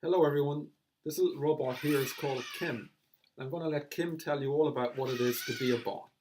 Hello everyone, this little robot here is called Kim. I'm going to let Kim tell you all about what it is to be a bot.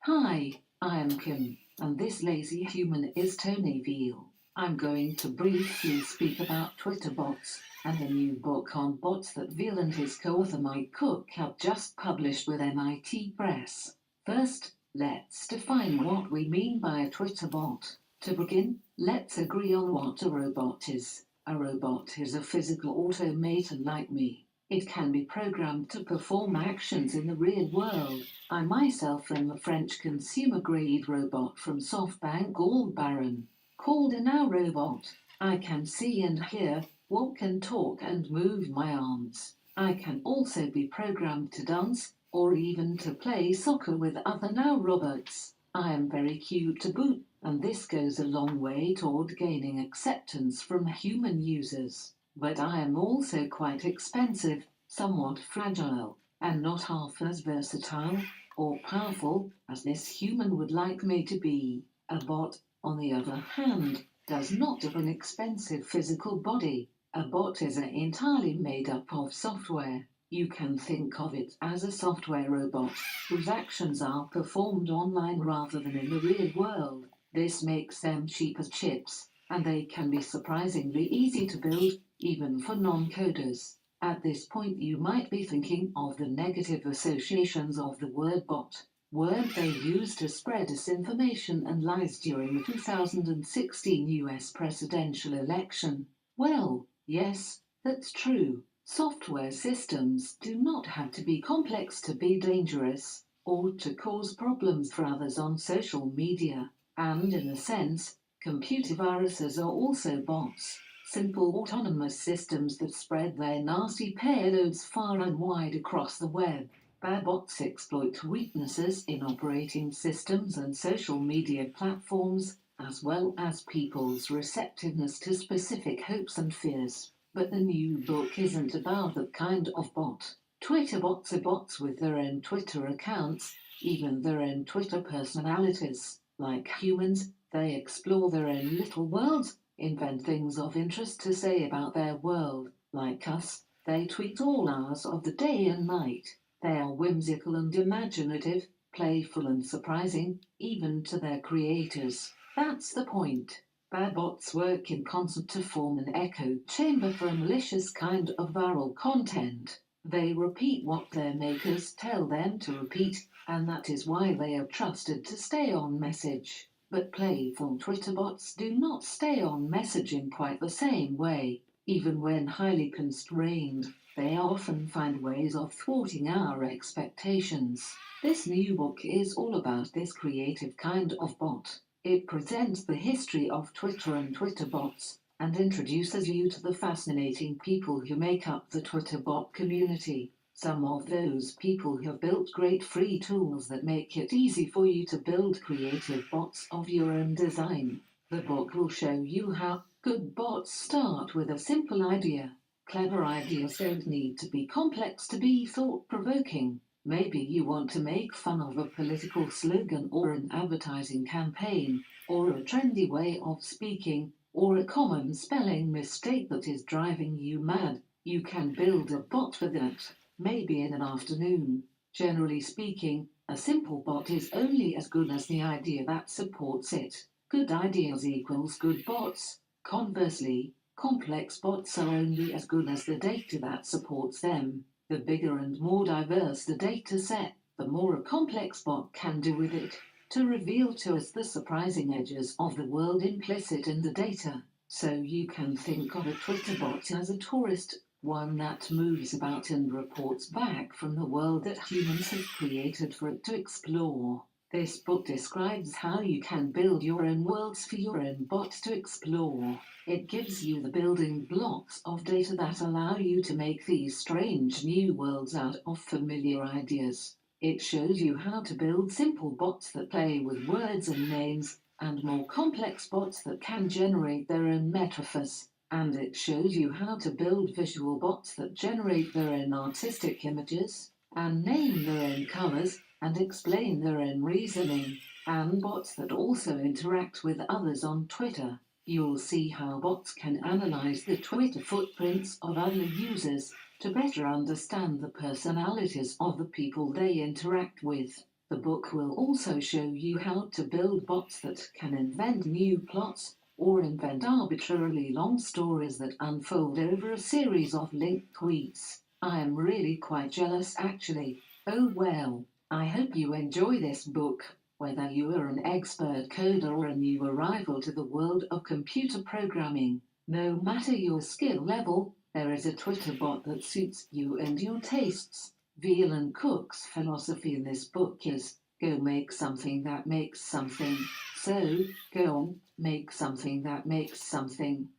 Hi, I am Kim, and this lazy human is Tony Veale. I'm going to briefly speak about Twitter bots and a new book on bots that Veale and his co-author Mike Cook have just published with MIT Press. First, let's define what we mean by a Twitter bot. To begin, let's agree on what a robot is. A robot is a physical automaton like me. It can be programmed to perform actions in the real world. I myself am a French consumer-grade robot from SoftBank called Baron. Called a now robot. I can see and hear, walk and talk and move my arms. I can also be programmed to dance, or even to play soccer with other now robots. I am very cute to boot, and this goes a long way toward gaining acceptance from human users. But I am also quite expensive, somewhat fragile, and not half as versatile or powerful as this human would like me to be. A bot, on the other hand, does not have an expensive physical body. A bot is entirely made up of software. You can think of it as a software robot whose actions are performed online rather than in the real world. This makes them cheap as chips, and they can be surprisingly easy to build, even for non-coders. At this point you might be thinking of the negative associations of the word bot. Weren't they used to spread disinformation and lies during the 2016 US presidential election? Well, yes, that's true. Software systems do not have to be complex to be dangerous, or to cause problems for others on social media. And in a sense, computer viruses are also bots. Simple autonomous systems that spread their nasty payloads far and wide across the web. Bad bots exploit weaknesses in operating systems and social media platforms, as well as people's receptiveness to specific hopes and fears. But the new book isn't about that kind of bot. Twitter bots are bots with their own Twitter accounts, even their own Twitter personalities. Like humans, they explore their own little worlds, invent things of interest to say about their world. Like us, they tweet all hours of the day and night. They are whimsical and imaginative, playful and surprising, even to their creators. That's the point. Bad bots work in concert to form an echo chamber for a malicious kind of viral content. They repeat what their makers tell them to repeat, and that is why they are trusted to stay on message. But playful Twitter bots do not stay on message in quite the same way. Even when highly constrained, they often find ways of thwarting our expectations. This new book is all about this creative kind of bot. It presents the history of Twitter and Twitter bots, and introduces you to the fascinating people who make up the Twitter bot community. Some of those people have built great free tools that make it easy for you to build creative bots of your own design. The book will show you how good bots start with a simple idea. Clever ideas don't need to be complex to be thought-provoking. Maybe you want to make fun of a political slogan or an advertising campaign, or a trendy way of speaking, or a common spelling mistake that is driving you mad. You can build a bot for that, maybe in an afternoon. Generally speaking, a simple bot is only as good as the idea that supports it. Good ideas equals good bots. Conversely, complex bots are only as good as the data that supports them. The bigger and more diverse the data set, the more a complex bot can do with it, to reveal to us the surprising edges of the world implicit in the data. So you can think of a Twitter bot as a tourist, one that moves about and reports back from the world that humans have created for it to explore. This book describes how you can build your own worlds for your own bots to explore. It gives you the building blocks of data that allow you to make these strange new worlds out of familiar ideas. It shows you how to build simple bots that play with words and names, and more complex bots that can generate their own metaphors. And it shows you how to build visual bots that generate their own artistic images, and name their own colors, and explain their own reasoning, and bots that also interact with others on Twitter. You'll see how bots can analyze the Twitter footprints of other users to better understand the personalities of the people they interact with. The book will also show you how to build bots that can invent new plots or invent arbitrarily long stories that unfold over a series of linked tweets. I am really quite jealous actually. Oh well, I hope you enjoy this book. Whether you are an expert coder or a new arrival to the world of computer programming, no matter your skill level, there is a Twitter bot that suits you and your tastes. Veale and Cook's philosophy in this book is go make something that makes something. So, go on, make something that makes something.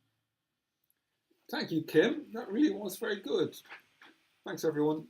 Thank you, Kim. That really was very good. Thanks, everyone.